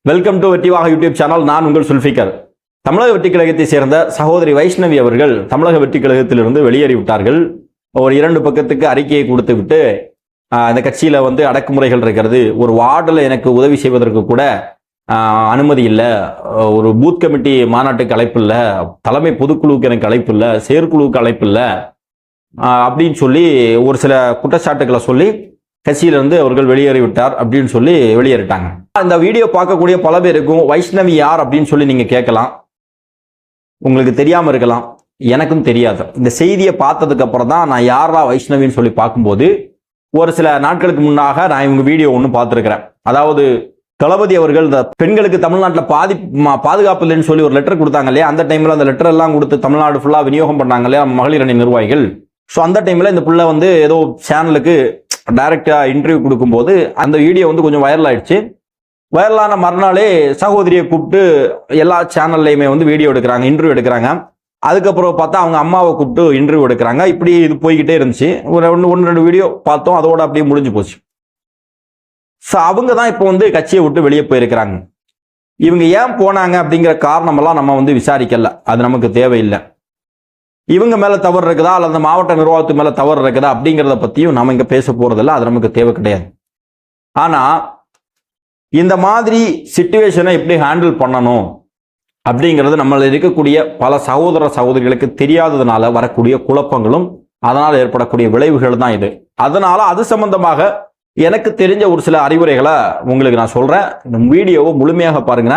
Welcome to வெற்றிவாக YouTube channel. நான் உங்கள் சுல்ஃபிகர். தமிழக வெற்றிக் கழகத்தை சேர்ந்த சகோதரி வைஷ்ணவி அவர்கள் தமிழக வெற்றிக் கழகத்திலிருந்து வெளியேறிவிட்டார்கள். ஒரு 2 பக்கத்துக்கு அறிக்கையை கொடுத்து விட்டு இந்த கட்சியில அடக்குமுறைகள் இருக்கிறது, ஒரு வார்டில் எனக்கு உதவி செய்வதற்கு கூட அனுமதி இல்லை, ஒரு பூத் கமிட்டி மாநாட்டுக்கு அழைப்பு இல்லை, தலைமை பொதுக்குழுவுக்கு எனக்கு அழைப்பு இல்லை, செயற்குழுவுக்கு அழைப்பு இல்லை அப்படின்னு சொல்லி ஒரு சில குற்றச்சாட்டுகளை சொல்லி கட்சியிலிருந்து அவர்கள் வெளியேறிவிட்டார் அப்படின்னு சொல்லி வெளியேறிட்டாங்க. இந்த வீடியோ பார்க்கக்கூடிய பல பேருக்கும் வைஷ்ணவி யார் அப்படின்னு சொல்லி நீங்க கேட்கலாம். உங்களுக்கு தெரியாம இருக்கலாம், எனக்கும் தெரியாது. இந்த செய்தியை பார்த்ததுக்கு அப்புறம் தான் நான் யாரா வைஷ்ணவின்னு சொல்லி பார்க்கும்போது ஒரு சில நாட்களுக்கு முன்னாக நான் இவங்க வீடியோ ஒன்று பார்த்துருக்கிறேன். அதாவது தளபதி அவர்கள் இந்த பெண்களுக்கு தமிழ்நாட்டில் பாதுகாப்பு இல்லைன்னு சொல்லி ஒரு லெட்டர் கொடுத்தாங்க இல்லையா, அந்த டைம்ல அந்த லெட்டர் எல்லாம் கொடுத்து தமிழ்நாடு ஃபுல்லாக விநியோகம் பண்ணாங்க இல்லையா மகளிர் அணி நிர்வாகிகள். ஸோ அந்த டைம்ல இந்த பிள்ளை ஏதோ சேனலுக்கு டைரக்டா இன்டர்வியூ கொடுக்கும்போது அந்த வீடியோ கொஞ்சம் வைரல் ஆயிடுச்சு. வைரலான மறுநாளே சகோதரியை கூப்பிட்டு எல்லா சேனல்லையுமே வீடியோ எடுக்கிறாங்க, இன்டர்வியூ எடுக்கிறாங்க. அதுக்கப்புறம் பார்த்தா அவங்க அம்மாவை கூப்பிட்டு இன்டர்வியூ எடுக்கிறாங்க. இப்படி இது போய்கிட்டே இருந்துச்சு. ஒரு 1-2 வீடியோ பார்த்தோம், அதோட அப்படியே முடிஞ்சு போச்சு. ஸோ அவங்க தான் இப்போ கட்சியை விட்டு வெளியே போயிருக்கிறாங்க. இவங்க ஏன் போனாங்க அப்படிங்கிற காரணமெல்லாம் நம்ம விசாரிக்கல, அது நமக்கு தேவையில்லை. இவங்க மேல தவறு இருக்குதா அல்லது மாவட்ட நிர்வாகத்து மேல தவறு இருக்குதா அப்படிங்கிறத பத்தியும் நம்ம இங்க பேச போறதில்ல, அது நமக்கு தேவை கிடையாது. ஆனா இந்த மாதிரி சிச்சுவேஷனை எப்படி ஹேண்டில் பண்ணணும் அப்படிங்கிறது நம்மள இருக்கக்கூடிய பல சகோதர சகோதரிகளுக்கு தெரியாததுனால வரக்கூடிய குழப்பங்களும் அதனால் ஏற்படக்கூடிய விளைவுகள் தான் இது. அதனால அது சம்பந்தமாக எனக்கு தெரிஞ்ச ஒரு சில அறிவுரைகளை உங்களுக்கு நான் சொல்றேன். இந்த வீடியோவை முழுமையாக பாருங்க.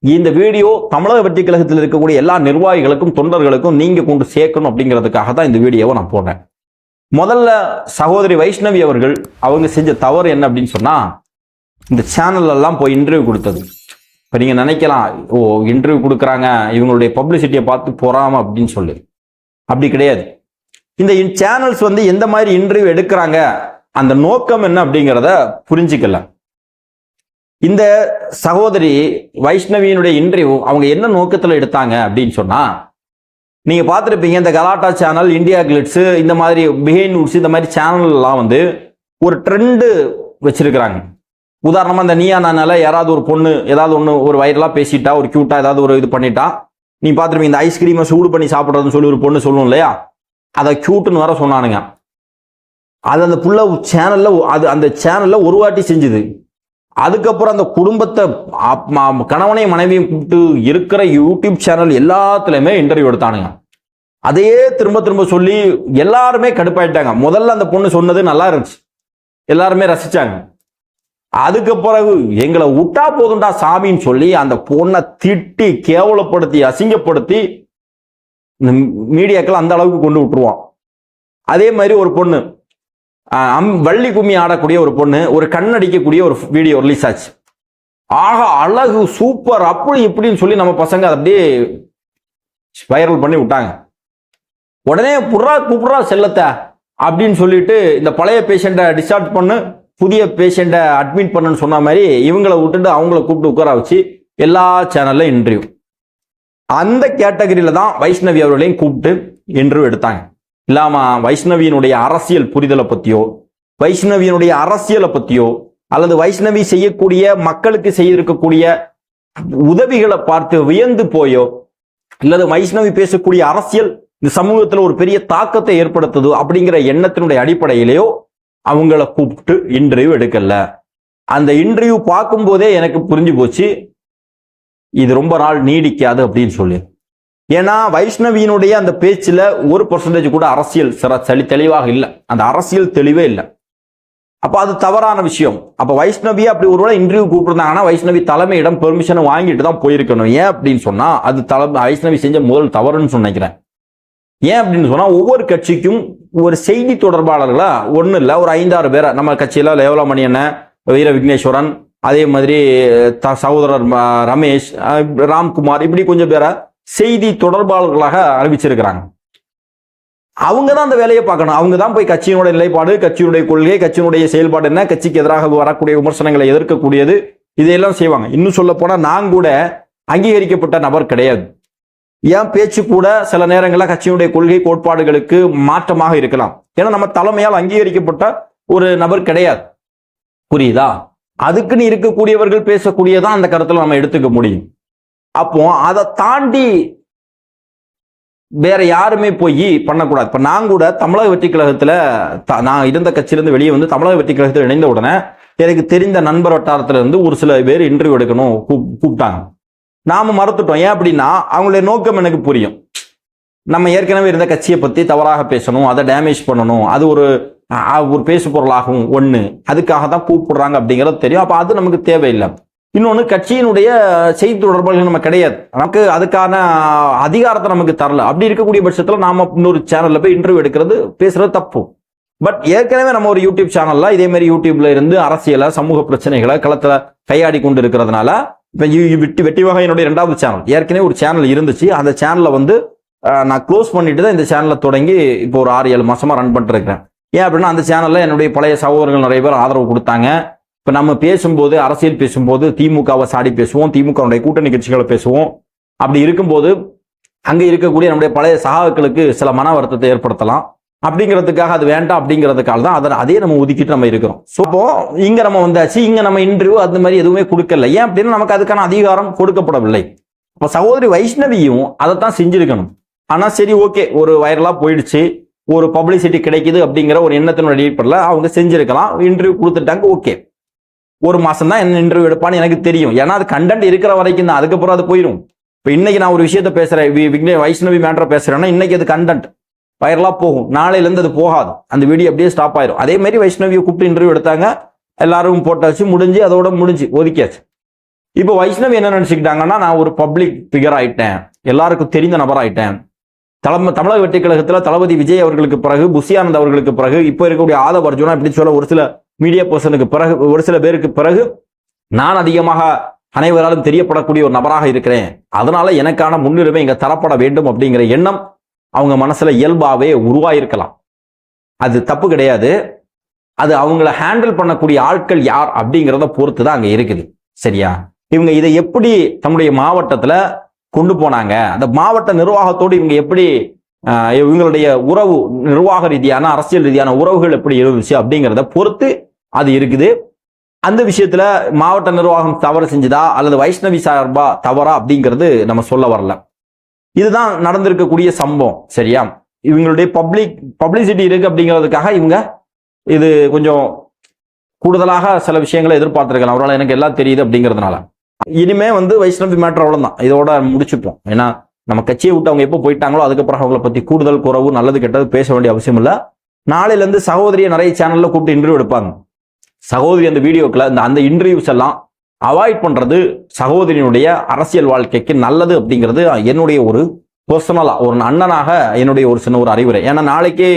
இந்த வீடியோ தமிழக வெற்றிக் கழகத்தில் இருக்கக்கூடிய எல்லா நிர்வாகிகளுக்கும் தொண்டர்களுக்கும் நீங்க கொண்டு சேர்க்கணும் அப்படிங்கிறதுக்காக தான் இந்த வீடியோவை நான் போடுறேன். முதல்ல சகோதரி வைஷ்ணவி அவர்கள் அவங்க செஞ்ச தவறு என்ன அப்படின்னு சொன்னா, இந்த சேனல் எல்லாம் போய் இன்டர்வியூ கொடுத்தது. இப்ப நீங்க நினைக்கலாம், ஓ இன்டர்வியூ கொடுக்குறாங்க இவங்களுடைய பப்ளிசிட்டியை பார்த்து போறாம அப்படின்னு சொல்லி. அப்படி கிடையாது. இந்த சேனல்ஸ் எந்த மாதிரி இன்டர்வியூ எடுக்கிறாங்க, அந்த நோக்கம் என்ன அப்படிங்கிறத புரிஞ்சுக்கல. இந்த சகோதரி வைஷ்ணவியினுடைய இன்டர்வியூ அவங்க என்ன நோக்கத்தில் எடுத்தாங்க அப்படின்னு சொன்னா, நீங்க பார்த்துருப்பீங்க இந்த கலாட்டா சேனல், இந்தியா கிளிட்ஸ், இந்த மாதிரி பிஹைண்ட் நூட்ஸ், இந்த மாதிரி சேனல் எல்லாம் ஒரு ட்ரெண்டு வச்சிருக்கிறாங்க. உதாரணமா இந்த நீயா நானால யாராவது ஒரு பொண்ணு ஏதாவது ஒன்று ஒரு வைரலா பேசிட்டா, ஒரு கியூட்டா ஏதாவது ஒரு இது பண்ணிட்டா, நீ பார்த்துருப்பீங்க இந்த ஐஸ்கிரீமை சூடு பண்ணி சாப்பிட்றதுன்னு சொல்லி ஒரு பொண்ணு சொல்லும் இல்லையா, அதை கியூட்டுன்னு வர சொன்னானுங்க. அது அந்த புள்ள சேனல்ல அந்த சேனல்ல ஒரு வாட்டி செஞ்சுது. அதுக்கப்புறம் அந்த குடும்பத்தை கணவனையும் மனைவியும் கூப்பிட்டு இருக்கிற யூடியூப் சேனல் எல்லாத்துலயுமே இன்டர்வியூ எடுத்தானுங்க. அதையே திரும்ப திரும்ப சொல்லி எல்லாருமே கடுப்பாயிட்டாங்க. முதல்ல அந்த பொண்ணு சொன்னது நல்லா இருந்துச்சு, எல்லாருமே ரசிச்சாங்க. அதுக்கு பிறகு எங்களை விட்டா போதுண்டா சாமின்னு சொல்லி அந்த பொண்ணை திட்டி கேவலப்படுத்தி அசிங்கப்படுத்தி மீடியாக்கள் அந்த அளவுக்கு கொண்டு விட்டுருவான். அதே மாதிரி ஒரு பொண்ணு வள்ளி கும்மி ஆடக்கூடிய ஒரு பொண்ணு ஒரு கண்ணடிக்கக்கூடிய ஒரு வீடியோ ரிலீஸ் ஆச்சு. ஆக அழகு சூப்பர் அப்படி இப்படின்னு சொல்லி நம்ம பசங்க அதை அப்படியே வைரல் பண்ணி விட்டாங்க. உடனே கூப்பிடுறா செல்லத்த அப்படின்னு சொல்லிட்டு இந்த பழைய பேஷண்ட்டை டிஸ்சார்ஜ் பண்ணு, புதிய பேஷண்ட்டை அட்மிட் பண்ணுன்னு சொன்ன மாதிரி இவங்களை விட்டுட்டு அவங்கள கூப்பிட்டு உட்கார வச்சு எல்லா சேனல்ல இன்டர்வியூ. அந்த கேட்டகரியில தான் வைஷ்ணவி அவர்களையும் கூப்பிட்டு இன்டர்வியூ எடுத்தாங்க. இல்லாம வைஷ்ணவியினுடைய அரசியல் புரிதலை பத்தியோ, வைஷ்ணவியினுடைய அரசியலை பத்தியோ, அல்லது வைஷ்ணவி செய்யக்கூடிய மக்களுக்கு செய்திருக்கக்கூடிய உதவிகளை பார்த்து வியந்து போயோ, அல்லது வைஷ்ணவி பேசக்கூடிய அரசியல் இந்த சமூகத்தில் ஒரு பெரிய தாக்கத்தை ஏற்படுத்துது அப்படிங்கிற எண்ணத்தினுடைய அடிப்படையிலேயோ அவங்கள கூப்பிட்டு இன்டர்வியூ எடுக்கல. அந்த இன்டர்வியூ பார்க்கும் போதே எனக்கு புரிஞ்சு போச்சு இது ரொம்ப நாள் நீடிக்காது அப்படின்னு சொல்லி. ஏன்னா வைஷ்ணவியினுடைய அந்த பேச்சுல 1% கூட அரசியல் தெளிவாக இல்லை, அந்த அரசியல் தெளிவே இல்லை. அப்ப அது தவறான விஷயம். அப்ப வைஷ்ணவி அப்படி ஒருவேளை இன்டர்வியூ கூப்பிட்டுருந்தாங்கன்னா வைஷ்ணவி தலைமையிடம் பெர்மிஷனை வாங்கிட்டு தான் போயிருக்கணும். ஏன் அப்படின்னு சொன்னா அது வைஷ்ணவி செஞ்ச முதல் தவறுன்னு நினைக்கிறேன். ஏன் அப்படின்னு சொன்னா ஒவ்வொரு கட்சிக்கும் ஒரு செய்தி தொடர்பாளர்களா ஒன்றும் இல்லை, ஒரு 5-6 பேரை நம்ம கட்சியில லேவலாமணி அண்ணன், வீர விக்னேஸ்வரன், அதே மாதிரி சகோதரர் ரமேஷ், ராம்குமார், இப்படி கொஞ்சம் பேரை செய்தி தொடர்பாளர்களாக அறிவிச்சிருக்கிறாங்க. அவங்க தான் அந்த வேலையை பார்க்கணும். அவங்க தான் போய் கட்சியினுடைய நிலைப்பாடு, கட்சியினுடைய கொள்கை, கட்சியினுடைய செயல்பாடு என்ன, கட்சிக்கு எதிராக வரக்கூடிய விமர்சனங்களை எதிர்க்கக்கூடியது, இதையெல்லாம் செய்வாங்க. இன்னும் சொல்ல போனா நான் கூட அங்கீகரிக்கப்பட்ட நபர் கிடையாது. என் பேச்சு கூட சில நேரங்களில் கட்சியினுடைய கொள்கை கோட்பாடுகளுக்கு மாற்றமாக இருக்கலாம். ஏன்னா நம்ம தலைமையால் அங்கீகரிக்கப்பட்ட ஒரு நபர் கிடையாது. புரியுதா? அதுக்குன்னு இருக்கக்கூடியவர்கள் பேசக்கூடியதான் அந்த கருத்துல நம்ம எடுத்துக்க முடியும். அப்போ அதை தாண்டி வேற யாருமே போய் பண்ணக்கூடாது. இப்ப நான் கூட தமிழக வெற்றி கழகத்துல நான் இருந்த கட்சியிலிருந்து வெளியே வந்து தமிழக வெற்றி கழகத்தில் இணைந்த உடனே எனக்கு தெரிந்த நண்பர் வட்டாரத்துல இருந்து ஒரு சில பேர் இன்டர்வியூ எடுக்கணும் கூப்பிட்டாங்க. நாம மறுத்துட்டோம். ஏன் அப்படின்னா அவங்களுடைய நோக்கம் எனக்கு புரியும். நம்ம ஏற்கனவே இருந்த கட்சியை பத்தி தவறாக பேசணும், அதை டேமேஜ் பண்ணணும், அது ஒரு பேசு பொருளாகும் ஒண்ணு, அதுக்காக தான் கூப்பிடுறாங்க அப்படிங்கிறது தெரியும். அப்ப அது நமக்கு தேவையில்லை. இன்னொன்று, கட்சியினுடைய செய்தி தொடர்பாளர்கள் நம்ம கிடையாது, நமக்கு அதுக்கான அதிகாரத்தை நமக்கு தரல. அப்படி இருக்கக்கூடிய பட்சத்தில் நாம இன்னொரு சேனல்ல போய் இன்டர்வியூ எடுக்கிறது பேசுறது தப்பு. பட் ஏற்கனவே நம்ம ஒரு யூடியூப் சேனல்ல இதே மாதிரி யூடியூப்ல இருந்து அரசியலை சமூக பிரச்சனைகளை களத்துல கையாடி கொண்டு இருக்கிறதுனால இப்ப வெட்டி வகையினுடைய 2வது சேனல் ஏற்கனவே ஒரு சேனல் இருந்துச்சு. அந்த சேனலை வந்து நான் க்ளோஸ் பண்ணிட்டு தான் இந்த சேனலை தொடங்கி இப்போ ஒரு 6-7 மாசமா ரன் பண்ணிட்டு இருக்கிறேன். ஏன் அப்படின்னா அந்த சேனல்ல என்னுடைய பழைய சகோதரர்கள் நிறைய பேர் ஆதரவு கொடுத்தாங்க. இப்ப நம்ம பேசும்போது, அரசியல் பேசும்போது திமுகவை சாடி பேசுவோம், திமுகவுடைய கூட்டணி கட்சிகளை பேசுவோம். அப்படி இருக்கும்போது அங்க இருக்கக்கூடிய நம்முடைய பழைய சகாக்களுக்கு சில மன வருத்தத்தை ஏற்படுத்தலாம். அப்படிங்கிறதுக்காக அது வேண்டாம் அப்படிங்கிறதுக்காக தான் அதே நம்ம ஒதுக்கிட்டு நம்ம இருக்கிறோம். ஸோ அப்போ இங்க நம்ம வந்தாச்சு, இங்க நம்ம இன்டர்வியூ அந்த மாதிரி எதுவுமே கொடுக்கல. ஏன் அப்படின்னா நமக்கு அதுக்கான அதிகாரம் கொடுக்கப்படவில்லை. இப்போ சகோதரி வைஷ்ணவியும் அதைத்தான் செஞ்சிருக்கணும். ஆனா சரி, ஓகே, ஒரு வைரலா போயிடுச்சு, ஒரு பப்ளிசிட்டி கிடைக்குது அப்படிங்கிற ஒரு எண்ணத்தினுடைய அடிப்படையில் அவங்க செஞ்சிருக்கலாம். இன்டர்வியூ கொடுத்துட்டாங்க, ஓகே. ஒரு மாசம் தான் என்ன இன்டர்வியூ எடுப்பான்னு எனக்கு தெரியும். ஏன்னா அது கண்டென்ட் இருக்கிற வரைக்கும் தான், அதுக்கப்புறம் அது போயிடும். இப்போ இன்னைக்கு நான் ஒரு விஷயத்த பேசுறேன், வைஷ்ணவி மேட்டரை பேசுறேன்னா இன்னைக்கு அது கண்டென்ட் வைரலா போகும், நாளையிலேருந்து அது போகாது, அந்த வீடியோ அப்படியே ஸ்டாப் ஆயிரும். அதே மாதிரி வைஷ்ணவியை கூப்பிட்டு இன்டர்வியூ எடுத்தாங்க, எல்லாரும் போட்டாச்சு, முடிஞ்சு, அதோட முடிஞ்சு ஒதுக்கியாச்சு. இப்போ வைஷ்ணவி என்ன நினைச்சுக்கிட்டாங்கன்னா, நான் ஒரு பப்ளிக் பிகர் ஆயிட்டேன், எல்லாருக்கும் தெரிந்த நபர் ஆயிட்டேன். தமிழக வெற்றி கழகத்தில் தளபதி விஜய் அவர்களுக்கு பிறகு, புஷியானந்த் அவர்களுக்கு பிறகு, இப்போ இருக்கக்கூடிய ஆதவ் அர்ஜுனா இப்படி சொல்ல ஒரு சில மீடியா பர்சனுக்கு பிறகு, ஒரு சில பேருக்கு பிறகு நான் அதிகமாக அனைவராலும் தெரியப்படக்கூடிய ஒரு நபராக இருக்கிறேன். அதனால எனக்கான முன்னுரிமை இங்க தரப்பட வேண்டும் அப்படிங்கிற எண்ணம் அவங்க மனசுல இயல்பாவே உருவாயிருக்கலாம். அது தப்பு கிடையாது. அது அவங்கள ஹேண்டில் பண்ணக்கூடிய ஆட்கள் யார் அப்படிங்கிறத பொறுத்து தான் அங்க இருக்குது. சரியா? இவங்க இதை எப்படி தம்முடைய மாவட்டத்துல கொண்டு போனாங்க, அந்த மாவட்ட நிர்வாகத்தோடு இவங்க எப்படி இவங்களுடைய உறவு, நிர்வாக ரீதியான அரசியல் ரீதியான உறவுகள் எப்படி இருந்துச்சு அப்படிங்கிறத பொறுத்து அது இருக்குது. அந்த விஷயத்துல மாவட்ட நிர்வாகம் தவறு செஞ்சதா அல்லது வைஷ்ணவி சார்பா தவறா அப்படிங்கிறது நம்ம சொல்ல வரல. இதுதான் நடந்திருக்கக்கூடிய சம்பவம். சரியா? இவங்களுடைய பப்ளிசிட்டி இருக்கு அப்படிங்கிறதுக்காக இவங்க இது கொஞ்சம் கூடுதலாக சில விஷயங்களை எதிர்பார்த்திருக்கலாம். அவரால் எனக்கு எல்லாம் தெரியுது அப்படிங்கிறதுனால. இனிமே வந்து வைஷ்ணவி மேட்டர் அவ்வளவுதான், இதோட முடிச்சுப்போம். ஏன்னா நம்ம கட்சியை விட்டு அவங்க எப்போ போயிட்டாங்களோ அதுக்கப்புறம் அவங்களை பத்தி கூடுதல் குறவு நல்லது கெட்டது பேச வேண்டிய அவசியம் இல்லை. நாளையில இருந்து சகோதரியை நிறைய சேனல்ல கூப்பிட்டு இன்டர்வியூ எடுப்பாங்க. சகோதரி அந்த வீடியோக்களை அந்த இன்டர்வியூஸ் எல்லாம் அவாய்ட் பண்றது சகோதரியினுடைய அரசியல் வாழ்க்கைக்கு நல்லது அப்படிங்கிறது என்னுடைய ஒரு பர்சனலா, ஒரு அண்ணனாக என்னுடைய ஒரு சின்ன ஒரு அறிவுரை. ஏன்னா நாளைக்கே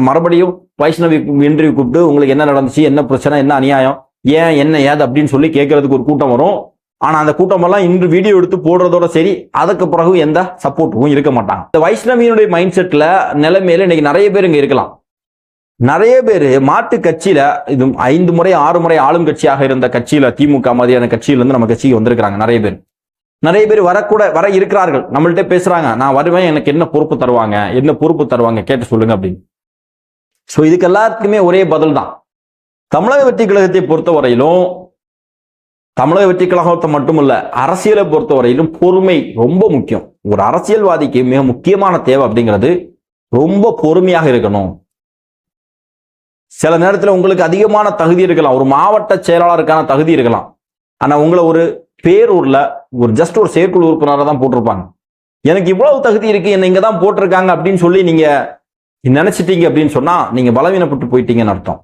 மறுபடியும் வைஷ்ணவி இன்டர்வியூ கூப்பிட்டு உங்களுக்கு என்ன நடந்துச்சு, என்ன பிரச்சனை, என்ன அநியாயம், ஏன் என்ன ஏது அப்படின்னு சொல்லி கேட்கறதுக்கு ஒரு கூட்டம் வரும். ஆனா அந்த கூட்டம் எல்லாம் இன்று வீடியோ எடுத்து போடுறதோட சரி, அதுக்கு பிறகு எந்த சப்போர்ட்டுக்கும் இருக்க மாட்டாங்க. இந்த வைஷ்ணவியினுடைய மைண்ட் செட்ல நிலைமையில இன்னைக்கு நிறைய பேர் இங்க இருக்கலாம். நிறைய பேர் மாட்டு கட்சியில, இது 5 முறை 6 முறை ஆளும் கட்சியாக இருந்த கட்சியில, திமுக மாதிரியான கட்சியிலிருந்து நம்ம கட்சிக்கு வந்திருக்கிறாங்க. நிறைய பேர் வர இருக்கிறார்கள். நம்மள்ட்ட பேசுறாங்க, நான் வருவேன், எனக்கு என்ன பொறுப்பு தருவாங்க கேட்டு சொல்லுங்க அப்படின்னு. சோ இதுக்கு எல்லாத்துக்குமே ஒரே பதில் தான். தமிழக வெற்றி கழகத்தை பொறுத்தவரையிலும், தமிழக வெற்றி கழகத்தை மட்டுமல்ல, அரசியலை பொறுத்தவரையிலும் பொறுமை ரொம்ப முக்கியம். ஒரு அரசியல்வாதிக்கு மிக முக்கியமான தேவை அப்படிங்கிறது ரொம்ப பொறுமையாக இருக்கணும். சில நேரத்தில் உங்களுக்கு அதிகமான தகுதி இருக்கலாம், ஒரு மாவட்ட செயலாளருக்கான தகுதி இருக்கலாம். ஆனா உங்களை ஒரு பேரூர்ல ஜஸ்ட் ஒரு செயற்குழு உறுப்பினராக தான் போட்டிருப்பாங்க. எனக்கு இவ்வளவு தகுதி இருக்கு, என்ன இங்க தான் போட்டிருக்காங்க அப்படின்னு சொல்லி நீங்க நினைச்சிட்டீங்க அப்படின்னு சொன்னா நீங்க பலவீனப்பட்டு போயிட்டீங்கன்னு அர்த்தம்.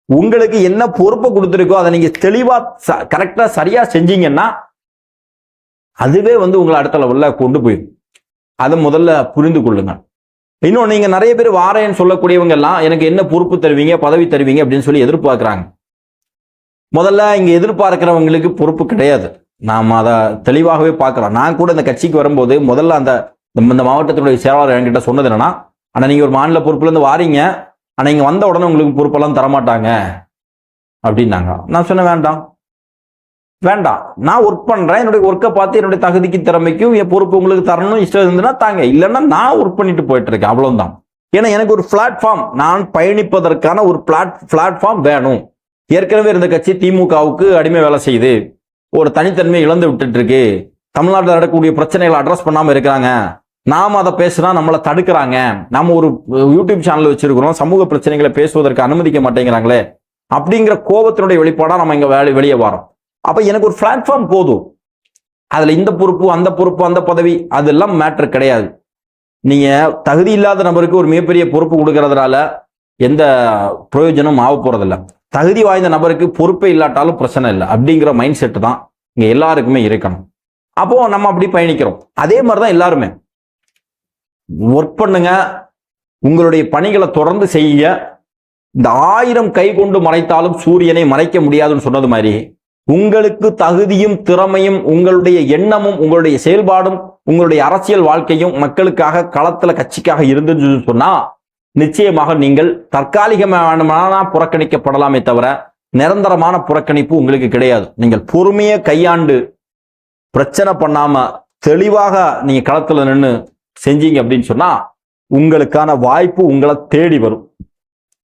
உங்களுக்கு என்ன பொறுப்பை கொடுத்துருக்கோ அதை நீங்க தெளிவா கரெக்டா சரியா செஞ்சீங்கன்னா அதுவே வந்து உங்களை அடுத்த லெவல்ல கொண்டு போயிடும். அதை முதல்ல புரிந்து கொள்ளுங்க. இன்னும் நீங்க நிறைய பேர் வாரேன்னு சொல்லக்கூடியவங்க எல்லாம் எனக்கு என்ன பொறுப்பு தருவீங்க, பதவி தருவீங்க அப்படின்னு சொல்லி எதிர்பார்க்கிறாங்க. முதல்ல இங்க எதிர்பார்க்கிறவங்களுக்கு பொறுப்பு கிடையாது. நாம அதை தெளிவாகவே பார்க்கிறோம். நான் கூட இந்த கட்சிக்கு வரும்போது முதல்ல இந்த மாவட்டத்தினுடைய செயலாளர் என்கிட்ட சொன்னது என்னன்னா, ஆனா நீங்க ஒரு மாநில பொறுப்புல இருந்து வாரீங்க, ஆனா இங்க வந்த உடனே உங்களுக்கு பொறுப்பெல்லாம் தரமாட்டாங்க அப்படின்னாங்க. நான் சொன்னேன், வேண்டாம், நான் ஒர்க் பண்றேன், என்னுடைய ஒர்க்கை பார்த்து என்னுடைய தகுதிக்கு திறமைக்கும் என் பொறுப்பு உங்களுக்கு தரணும், இஷ்டம் இருந்ததுன்னா தாங்க, இல்லைன்னா நான் ஒர்க் பண்ணிட்டு போயிட்டு இருக்கேன், அவ்வளவுதான். ஏன்னா எனக்கு ஒரு பிளாட்ஃபார்ம், நான் பயணிப்பதற்கான ஒரு பிளாட்ஃபார்ம் வேணும். ஏற்கனவே இருந்த கட்சி திமுகவுக்கு அடிமை வேலை செய்யுது, ஒரு தனித்தன்மையை இழந்து விட்டுட்டு இருக்கு, தமிழ்நாட்டில் நடக்கக்கூடிய பிரச்சனைகளை அட்ரஸ் பண்ணாம இருக்கிறாங்க, நாம அதை பேசினா நம்மளை தடுக்கிறாங்க, நாம ஒரு யூடியூப் சேனல் வச்சிருக்கிறோம், சமூக பிரச்சனைகளை பேசுவதற்கு அனுமதிக்க மாட்டேங்கிறாங்களே அப்படிங்கிற கோபத்தினுடைய வெளிப்பாடா நம்ம இங்க வெளியே வரோம். அப்ப எனக்கு ஒரு பிளாட்ஃபார்ம் போதும், அதுல இந்த பொறுப்பு அந்த பொறுப்பு அந்த பதவி அதெல்லாம் மேட்டர் கிடையாது. நீங்க தகுதி இல்லாத நபருக்கு ஒரு மிகப்பெரிய பொறுப்பு கொடுக்கறதுனால எந்த பிரயோஜனம் ஆக போறதில்ல. தகுதி வாய்ந்த நபருக்கு பொறுப்பே இல்லாட்டாலும் பிரச்சனை இல்லை அப்படிங்கிற மைண்ட் செட் தான் இங்க எல்லாருக்குமே இருக்கணும். அப்போ நம்ம அப்படி பயணிக்கிறோம். அதே மாதிரிதான் எல்லாருமே ஒர்க் பண்ணுங்க, உங்களுடைய பணிகளை தொடர்ந்து செய்ய. இந்த 1000 கை கொண்டு மறைத்தாலும் சூரியனை மறைக்க முடியாதுன்னு சொன்னது மாதிரி உங்களுக்கு தகுதியும் திறமையும் உங்களுடைய எண்ணமும் உங்களுடைய செயல்பாடும் உங்களுடைய அரசியல் வாழ்க்கையும் மக்களுக்காக களத்துல கட்சிக்காக இருந்துன்னு சொன்னா நிச்சயமாக நீங்கள் தற்காலிகமான புறக்கணிக்கப்படலாமே தவிர நிரந்தரமான புறக்கணிப்பு உங்களுக்கு கிடையாது. நீங்கள் பொறுமையை கையாண்டு பிரச்சனை பண்ணாம தெளிவாக நீங்க களத்துல நின்று செஞ்சீங்க அப்படின்னு சொன்னா உங்களுக்கான வாய்ப்பு உங்களை தேடி வரும்.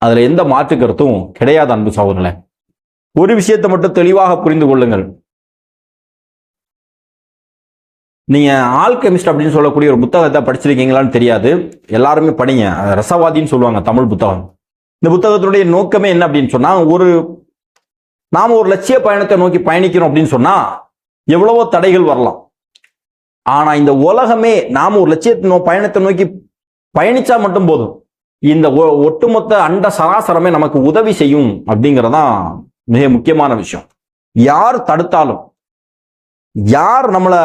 அதுல எந்த மாற்று கருத்தும் கிடையாது. அன்பு சகோதரர்களே, ஒரு விஷயத்தை மட்டும் தெளிவாக புரிந்து கொள்ளுங்கள். நீங்க ஆல்கெமிஸ்ட் அப்படின்னு சொல்லக்கூடிய ஒரு புத்தகத்தை படிச்சிருக்கீங்களான்னு தெரியாது, எல்லாருமே படிங்க. ரசவாதின்னு சொல்லுவாங்க தமிழ் புத்தகம். இந்த புத்தகத்தினுடைய நோக்கமே என்ன அப்படின்னு சொன்னா, நாம ஒரு லட்சிய பயணத்தை நோக்கி பயணிக்கிறோம் அப்படின்னு சொன்னா எவ்வளவோ தடைகள் வரலாம். ஆனா இந்த உலகமே நாம ஒரு லட்சிய பயணத்தை நோக்கி பயணிச்சா மட்டும் போதும், இந்த ஒட்டுமொத்த அண்ட சராசரமே நமக்கு உதவி செய்யும் அப்படிங்கறதான் மிக முக்கியமான விஷயம். யார் தடுத்தாலும், யார் நம்மளை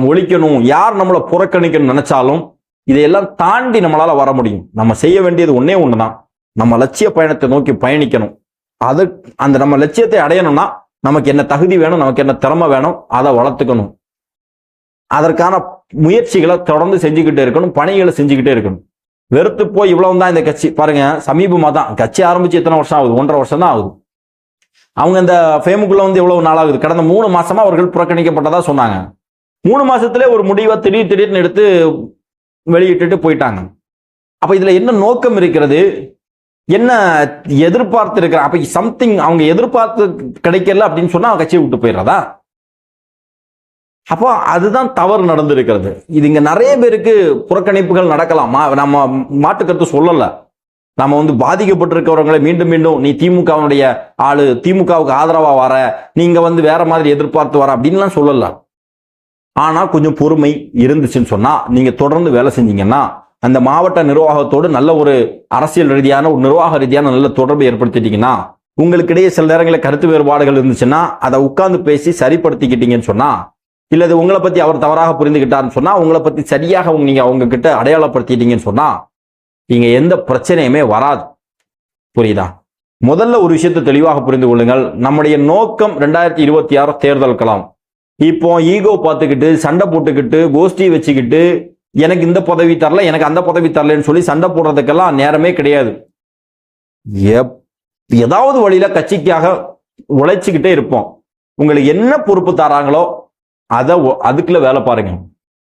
ஒழிக்கணும், யார் நம்மளை புறக்கணிக்கணும்னு நினைச்சாலும் இதையெல்லாம் தாண்டி நம்மளால வர முடியும். நம்ம செய்ய வேண்டியது ஒன்னே ஒண்ணுதான், நம்ம லட்சிய பயணத்தை நோக்கி பயணிக்கணும். அந்த நம்ம லட்சியத்தை அடையணும்னா நமக்கு என்ன தகுதி வேணும், நமக்கு என்ன திறமை வேணும், அதை வளர்த்துக்கணும். அதற்கான முயற்சிகளை தொடர்ந்து செஞ்சுக்கிட்டே இருக்கணும், பணிகளை செஞ்சுக்கிட்டே இருக்கணும். வெறுத்து போய் இவ்வளவு தான் இந்த கட்சி பாருங்க, சமீபமா தான் கட்சி ஆரம்பிச்சு எத்தனை வருஷம் ஆகுது, 1.5 வருஷம் தான் ஆகுது. அவங்க இந்த ஃபேமுக்குள்ள வந்து எவ்வளவு நாள் ஆகுது, கடந்த 3 மாசமா அவர்கள் புறக்கணிக்கப்பட்டதா சொன்னாங்க. 3 மாசத்துல ஒரு முடிவை திடீர்னு எடுத்து வெளியிட்டு போயிட்டாங்க. அப்ப இதுல என்ன நோக்கம் இருக்கிறது, என்ன எதிர்பார்த்து இருக்கிற, அப்ப சம்திங் அவங்க எதிர்பார்த்து கிடைக்கல அப்படின்னு சொன்னா கட்சியை விட்டு போயிடுறதா? அப்போ அதுதான் தவறு நடந்திருக்கிறது. இது இங்க நிறைய பேருக்கு புறக்கணிப்புகள் நடக்கலாமா, நம்ம மாட்டுக்கருத்து சொல்லல. நம்ம வந்து பாதிக்கப்பட்டிருக்கிறவங்களை மீண்டும் மீண்டும் நீ திமுகவுடைய ஆளு, திமுகவுக்கு ஆதரவா வர, நீங்க வந்து வேற மாதிரி எதிர்பார்த்து வர அப்படின்லாம் சொல்லல. ஆனா கொஞ்சம் பொறுமை இருந்துச்சுன்னு சொன்னா, நீங்க தொடர்ந்து வேலை செஞ்சீங்கன்னா அந்த மாவட்ட நிர்வாகத்தோடு நல்ல ஒரு அரசியல் ரீதியான ஒரு நிர்வாக ரீதியான நல்ல தொடர்பு ஏற்படுத்திட்டீங்கன்னா, உங்களுக்கிடையே சில நேரங்களில் கருத்து வேறுபாடுகள் இருந்துச்சுன்னா அதை உட்கார்ந்து பேசி சரிப்படுத்திக்கிட்டீங்கன்னு சொன்னா, இல்லது உங்களை பத்தி அவர் தவறாக புரிந்துகிட்டாருன்னு சொன்னா உங்களை பத்தி சரியாக நீங்க அவங்க கிட்ட அடையாளப்படுத்திட்டீங்கன்னு சொன்னா இங்க எந்த பிரச்சனையுமே வராது. புரியுதா? முதல்ல ஒரு விஷயத்தை தெளிவாக புரிந்து கொள்ளுங்கள். நம்முடைய நோக்கம் 2026 தேர்தல் களம். இப்போ ஈகோ பார்த்துக்கிட்டு சண்டை போட்டுக்கிட்டு கோஷ்டி வச்சுக்கிட்டு எனக்கு இந்த பதவி தரல எனக்கு அந்த பதவி தரலன்னு சொல்லி சண்டை போடுறதுக்கெல்லாம் நேரமே கிடையாது. ஏதாவது வழியில கட்சிக்காக உழைச்சுக்கிட்டே இருப்போம். உங்களுக்கு என்ன பொறுப்பு தராங்களோ அதுக்குள்ள வேலை பாருங்க.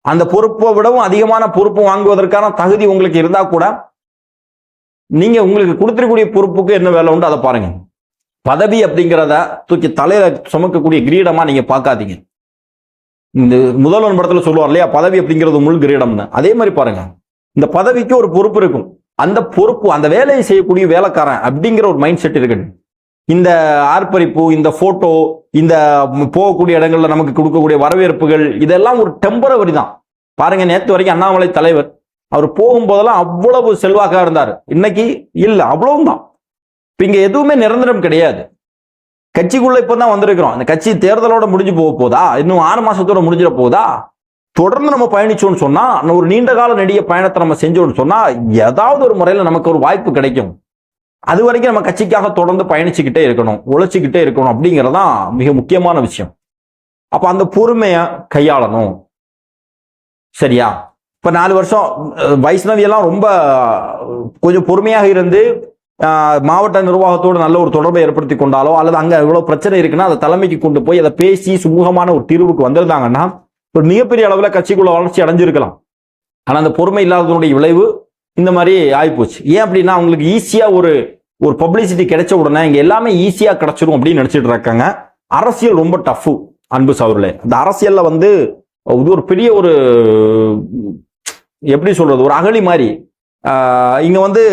அந்த பொறுப்பை விடவும் அதிகமான பொறுப்பு வாங்குவதற்கான தகுதி உங்களுக்கு இருந்தா கூட நீங்க உங்களுக்கு கொடுத்திருக்கக்கூடிய பொறுப்புக்கு என்ன வேலை உண்டு அதை பாருங்க. பதவி அப்படிங்கிறத தூக்கி தலையில சுமக்கக்கூடிய கிரீடமா நீங்க பார்க்காதீங்க. இந்த முதல்வன் படத்துல சொல்லுவார் இல்லையா, பதவி அப்படிங்கிறது முள் கிரீடம்னு. அதே மாதிரி பாருங்க, இந்த பதவிக்கு ஒரு பொறுப்பு இருக்கும். அந்த பொறுப்பு, அந்த வேலையை செய்யக்கூடிய வேலைக்காரன் அப்படிங்கிற ஒரு மைண்ட் செட் இருக்கு. இந்த ஆர்ப்பரிப்பு, இந்த போட்டோ, இந்த போகக்கூடிய இடங்கள்ல நமக்கு கொடுக்கக்கூடிய வரவேற்புகள் இதெல்லாம் ஒரு டெம்பரவரி தான். பாருங்க, நேற்று வரைக்கும் அண்ணாமலை தலைவர் அவர் போகும்போதெல்லாம் அவ்வளவு செல்வாக்கா இருந்தார். இன்னைக்கு இல்ல, அவ்வளவுதான். இப்ப இங்க எதுவுமே நிரந்தரம் கிடையாது. கட்சிக்குள்ள இப்பதான் வந்திருக்கிறோம். அந்த கட்சி தேர்தலோட முடிஞ்சு போக போதா, இன்னும் 6 மாசத்தோட முடிஞ்சிட போதா? தொடர்ந்து நம்ம பயணிச்சோம்னு சொன்னா, ஒரு நீண்ட கால நெடிய பயணத்தை நம்ம செஞ்சோம்னு சொன்னா ஏதாவது ஒரு முறையில நமக்கு ஒரு வாய்ப்பு கிடைக்கும். அது வரைக்கும் நம்ம கட்சிக்காக தொடர்ந்து பயணிச்சுக்கிட்டே இருக்கணும், உழைச்சிக்கிட்டே இருக்கணும் அப்படிங்கறதான் மிக முக்கியமான விஷயம். அப்ப அந்த பொறுமைய கையாளணும். சரியா? இப்ப 4 வருஷம் வைஷ்ணவி எல்லாம் ரொம்ப கொஞ்சம் பொறுமையாக இருந்து மாவட்ட நிர்வாகத்தோடு நல்ல ஒரு தொடர்பை ஏற்படுத்தி கொண்டாலோ, அல்லது அங்க எவ்வளவு பிரச்சனை இருக்குன்னா அதை தலைமைக்கு கொண்டு போய் அதை பேசி சுமூகமான ஒரு தீர்வுக்கு வந்திருந்தாங்கன்னா ஒரு மிகப்பெரிய அளவுல கட்சிக்குள்ள வளர்ச்சி அடைஞ்சிருக்கலாம். ஆனா அந்த பொறுமை இல்லாததனுடைய விளைவு இந்த மாதிரி ஆயிப்போச்சு. ஏன் அப்படின்னா அவங்களுக்கு ஈஸியா ஒரு பப்ளிசிட்டி கிடைச்ச உடனே இங்க எல்லாமே ஈஸியா கிடைச்சிடும் அப்படின்னு நினைச்சிட்டு இருக்காங்க. அரசியல் ரொம்ப டஃப் அன்பு சகோதரர்களே. அந்த அரசியல்ல வந்து இது ஒரு பெரிய ஒரு எப்படி சொல்றது, ஒரு அகழி மாதிரி. இங்க வந்து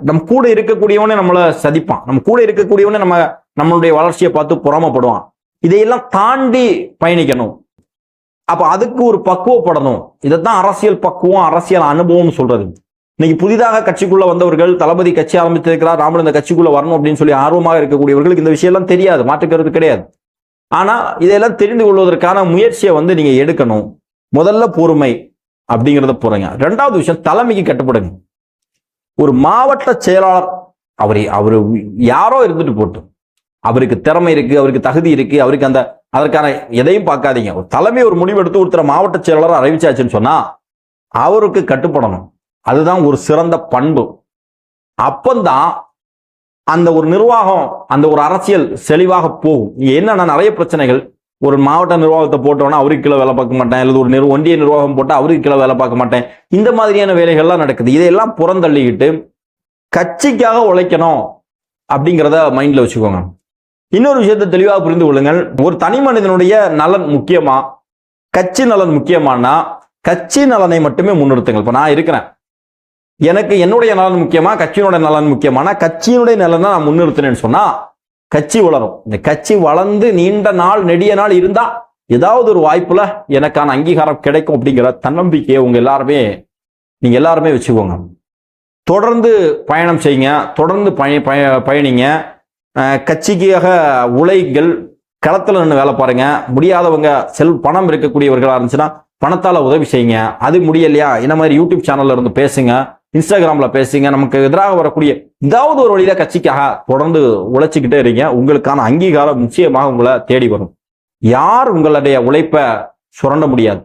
நம்ம கூட இருக்கக்கூடியவனே நம்மளை சதிப்பான், நம்ம கூட இருக்கக்கூடியவனே நம்மளுடைய வளர்ச்சியை பார்த்து பொறாமப்படுவான். இதையெல்லாம் தாண்டி பயணிக்கணும். அப்ப அதுக்கு ஒரு பக்குவப்படணும். இதைத்தான் அரசியல் பக்குவம், அரசியல் அனுபவம் சொல்றது. இன்னைக்கு புதிதாக கட்சிக்குள்ள வந்தவர்கள், தளபதி கட்சி ஆரம்பித்திருக்கிறார், நாமளும் இந்த கட்சிக்குள்ள வரணும் அப்படின்னு சொல்லி ஆர்வமாக இருக்கக்கூடியவர்களுக்கு இந்த விஷயம் எல்லாம் தெரியாது, மாற்றுக்கிறது கிடையாது. ஆனா இதெல்லாம் தெரிந்து கொள்வதற்கான முயற்சியை வந்து நீங்க எடுக்கணும். முதல்ல பொறுமை அப்படிங்கிறத போறீங்க. ரெண்டாவது விஷயம், தலைமைக்கு கட்டுப்படுங்க. ஒரு மாவட்ட செயலாளர் அவரு யாரோ இருந்துட்டு போட்டு, அவருக்கு திறமை இருக்கு, அவருக்கு தகுதி இருக்கு, அவருக்கு அதற்கான எதையும் பார்க்காதீங்க. ஒரு தலைமை ஒரு முடிவு எடுத்து ஒருத்தர் மாவட்ட செயலாளர் அறிவிச்சாச்சுன்னு சொன்னா அவருக்கு கட்டுப்படணும். அதுதான் ஒரு சிறந்த பண்பு. அப்பந்தான் அந்த ஒரு நிர்வாகம், அந்த ஒரு அரசியல் செழிவாக போகும். என்னன்னா நிறைய பிரச்சனைகள், ஒரு மாவட்ட நிர்வாகத்தை போட்டோன்னா அவருக்கு கீழே வேலை பார்க்க மாட்டேன், அல்லது ஒரு ஒன்றிய நிர்வாகம் போட்டால் அவருக்கு கீழே வேலை பார்க்க மாட்டேன், இந்த மாதிரியான வேலைகள்லாம் நடக்குது. இதையெல்லாம் புறந்தள்ளிக்கிட்டு கட்சிக்காக உழைக்கணும் அப்படிங்கிறத மைண்ட்ல வச்சுக்கோங்க. இன்னொரு விஷயத்தை தெளிவாக புரிந்து கொள்ளுங்கள். ஒரு தனி மனிதனுடைய நலன் முக்கியமா, கட்சி நலன் முக்கியமானா கட்சி நலனை மட்டுமே முன்னிறுத்துங்கள். இப்ப நான் இருக்கிறேன், எனக்கு என்னுடைய நலன் முக்கியமா, கட்சியினுடைய நலன் முக்கியமானா கட்சியினுடைய நலன் நான் முன்னிறுத்தினேன்னு சொன்னா கட்சி வளரும். இந்த கட்சி வளர்ந்து நீண்ட நாள் நெடிய நாள் இருந்தா ஏதாவது ஒரு வாய்ப்புல எனக்கான அங்கீகாரம் கிடைக்கும் அப்படிங்கிற தன்னம்பிக்கையை நீங்க எல்லாருமே வச்சுக்கோங்க. தொடர்ந்து பயணம் செய்யுங்க, தொடர்ந்து பயணிங்க. கட்சிக்காக உழைகள், களத்துல நின்று வேலை பாருங்க. முடியாதவங்க பணம் இருக்கக்கூடியவர்களா இருந்துச்சுன்னா பணத்தால உதவி செய்யுங்க. அது முடியலையா, என்ன மாதிரி யூடியூப் சேனல்ல இருந்து பேசுங்க, இன்ஸ்டாகிராம்ல பேசுங்க. நமக்கு எதிராக வரக்கூடிய ஏதாவது ஒரு வழியில கட்சிக்காக தொடர்ந்து உழைச்சிக்கிட்டே இருங்க. உங்களுக்கான அங்கீகாரம் நிச்சயமாக உங்களை தேடி வரும். யார் உங்களுடைய உழைப்பை சுரண்ட முடியாது.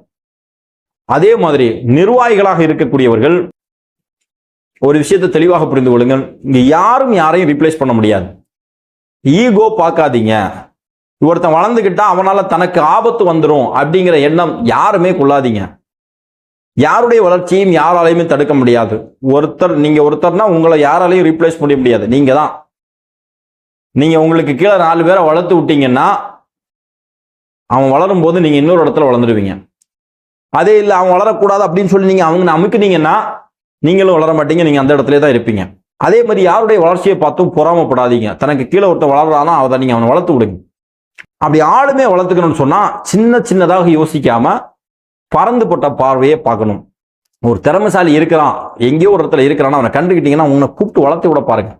அதே மாதிரி நிர்வாகிகளாக இருக்கக்கூடியவர்கள் ஒரு விஷயத்தை தெளிவாக புரிந்து கொள்ளுங்கள். இங்க யாரும் யாரையும் ரீப்ளேஸ் பண்ண முடியாது. ஈகோ பார்க்காதீங்க. ஒருத்தன் வளர்ந்துகிட்டா அவனால தனக்கு ஆபத்து வந்துடும் அப்படிங்கிற எண்ணம் யாருமே கொள்ளாதீங்க. யாருடைய வளர்ச்சியும் யாராலையுமே தடுக்க முடியாது. நீங்க ஒருத்தர்னா உங்களை யாராலையும் ரீப்ளேஸ் பண்ண முடியாது. நீங்க தான். நீங்க உங்களுக்கு கீழே 4 பேரை வளர்த்து விட்டீங்கன்னா அவன் வளரும் போது நீங்க இன்னொரு இடத்துல வளர்ந்துடுவீங்க. அதே இல்லை அவன் வளரக்கூடாது அப்படின்னு சொல்லி நீங்க அவங்க அமுக்குனீங்கன்னா நீங்களும் வளர மாட்டீங்க, நீங்க அந்த இடத்துல தான் இருப்பீங்க. அதே மாதிரி யாருடைய வளர்ச்சியை பார்த்தும் பொறாமப்படாதீங்க. தனக்கு கீழே ஒருத்தர் வளர்றானா நீங்க அவனை வளர்த்து விடுங்க. அப்படி ஆளுமே வளர்த்துக்கணும்னு சொன்னா சின்னதாக யோசிக்காம பறந்துபட்ட பார்வையை பார்க்கணும். ஒரு திறமைசாலி இருக்கிறான், எங்கேயோ ஒரு இடத்துல இருக்கிறான்னா அவனை கண்டுக்கிட்டீங்கன்னா உன்னை கூப்பிட்டு வளர்த்து விட பாருங்க.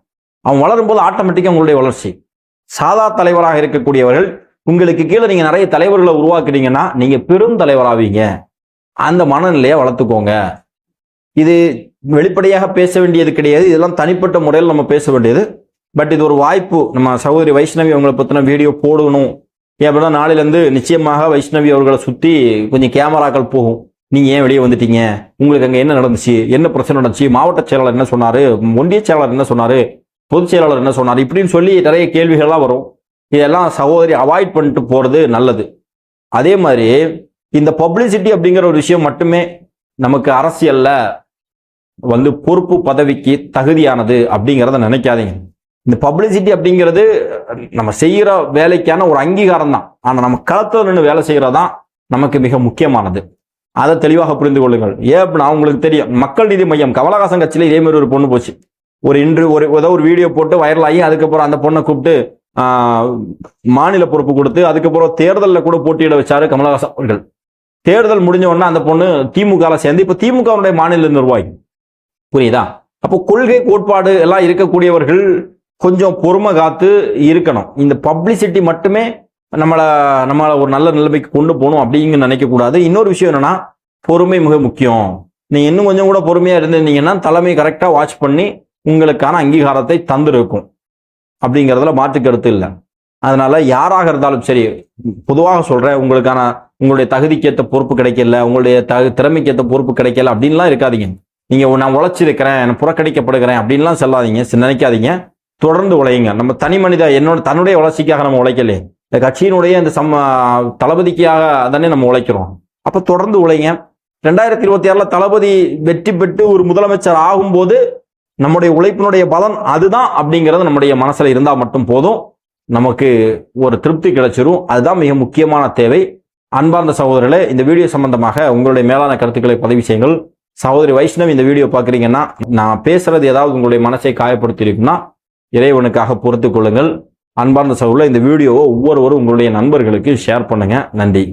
அவன் வளரும் போது ஆட்டோமேட்டிக்கா உங்களுடைய வளர்ச்சி. சாதா தலைவராக இருக்கக்கூடியவர்கள், உங்களுக்கு கீழே நீங்க நிறைய தலைவர்களை உருவாக்குறீங்கன்னா நீங்க பெரும் தலைவராவீங்க. அந்த மனநிலையை வளர்த்துக்கோங்க. இது வெளிப்படையாக பேச வேண்டியது கிடையாது, இதெல்லாம் தனிப்பட்ட முறையில் நம்ம பேச வேண்டியது. பட் இது ஒரு வாய்ப்பு. நம்ம சகோதரி வைஷ்ணவி அவங்களை பத்தின வீடியோ போடணும் அப்படின்னா நாளிலிருந்து நிச்சயமாக வைஷ்ணவி அவர்களை சுற்றி கொஞ்சம் கேமராக்கள் போகும். நீங்க ஏன் வெளியே வந்துட்டீங்க, உங்களுக்கு அங்கே என்ன நடந்துச்சு, என்ன பிரச்சனை நடந்துச்சு, மாவட்ட செயலாளர் என்ன சொன்னாரு, ஒன்றிய செயலாளர் என்ன சொன்னாரு, பொதுச் செயலாளர் என்ன சொன்னாரு, இப்படின்னு சொல்லி நிறைய கேள்விகள்லாம் வரும். இதெல்லாம் சகோதரி அவாய்ட் பண்ணிட்டு போறது நல்லது. அதே மாதிரி இந்த பப்ளிசிட்டி அப்படிங்கிற ஒரு விஷயம் மட்டுமே நமக்கு அரசியல்ல வந்து பொறுப்பு பதவிக்கு தகுதியானது அப்படிங்கிறத நினைக்காதீங்க. இந்த பப்ளிசிட்டி அப்படிங்கிறது நம்ம செய்யற வேலைக்கான ஒரு அங்கீகாரம் தான். ஆனா நம்ம களத்துல நின்று வேலை செய்யறதான் நமக்கு மிக முக்கியமானது. அதை தெளிவாக புரிந்து கொள்ளுங்கள். ஏன் அப்படின்னா உங்களுக்கு தெரியும், மக்கள் நீதி மையம் கமலஹாசன் கட்சியில இதே மாதிரி ஒரு பொண்ணு போச்சு. ஏதோ ஒரு வீடியோ போட்டு வைரல் ஆகி அதுக்கப்புறம் அந்த பொண்ணை கூப்பிட்டு மாநில பொறுப்பு கொடுத்து அதுக்கப்புறம் தேர்தலில் கூட போட்டியிட வச்சாரு கமலஹாசன் அவர்கள். தேர்தல் முடிஞ்ச உடனே அந்த பொண்ணு திமுக சேர்ந்து இப்ப திமுகவுடைய மாநில நிர்வாகி. புரியுதா? அப்போ கொள்கை கோட்பாடு எல்லாம் இருக்கக்கூடியவர்கள் கொஞ்சம் பொறுமை காத்து இருக்கணும். இந்த பப்ளிசிட்டி மட்டுமே நம்மள ஒரு நல்ல நிலைமைக்கு கொண்டு போகணும் அப்படிங்க நினைக்க கூடாது. இன்னொரு விஷயம் என்னன்னா, பொறுமை மிக முக்கியம். நீங்க இன்னும் கொஞ்சம் கூட பொறுமையா இருந்திருந்தீங்கன்னா தலைமை கரெக்டா வாட்ச் பண்ணி உங்களுக்கான அங்கீகாரத்தை தந்திருக்கும். அப்படிங்கிறதுல மாற்று கருத்து இல்லை. அதனால யாராக இருந்தாலும் சரி, பொதுவாக சொல்றேன், உங்களுடைய தகுதிக்கேற்ற பொறுப்பு கிடைக்கல, உங்களுடைய திறமைக்கேற்ற பொறுப்பு கிடைக்கல அப்படின்லாம் இருக்காதீங்க. நீங்க நான் உழைச்சிருக்கிறேன், புறக்கணிக்கப்படுகிறேன் அப்படின்லாம் சொல்லாதீங்க, நினைக்காதீங்க. தொடர்ந்து உழையுங்க. நம்ம தனி மனித தன்னுடைய வளர்ச்சிக்காக நம்ம உழைக்கலையே, இந்த கட்சியினுடைய இந்த தளபதிக்காக தானே நம்ம உழைக்கிறோம். அப்ப தொடர்ந்து உழைங்க. 2026 தளபதி வெற்றி பெற்று ஒரு முதலமைச்சர் ஆகும்போது நம்முடைய உழைப்பினுடைய பலன் அதுதான் அப்படிங்கிறது நம்முடைய மனசுல இருந்தா மட்டும் போதும், நமக்கு ஒரு திருப்தி கிடைச்சிரும். அதுதான் மிக முக்கியமான தேவை. அன்பார்ந்த சகோதரர்களே, இந்த வீடியோ சம்பந்தமாக உங்களுடைய மேலான கருத்துக்களை பதிவு செய்யுங்கள். சகோதரி வைஷ்ணவி இந்த வீடியோ பார்க்குறீங்கன்னா, நான் பேசுறது ஏதாவது உங்களுடைய மனசை காயப்படுத்தி இருக்குன்னா இறைவனுக்காக பொறுத்துக் கொள்ளுங்கள். அன்பார்ந்த சகோதரர்களே, இந்த வீடியோவை ஒவ்வொருவரும் உங்களுடைய நண்பர்களுக்கு ஷேர் பண்ணுங்க. நன்றி.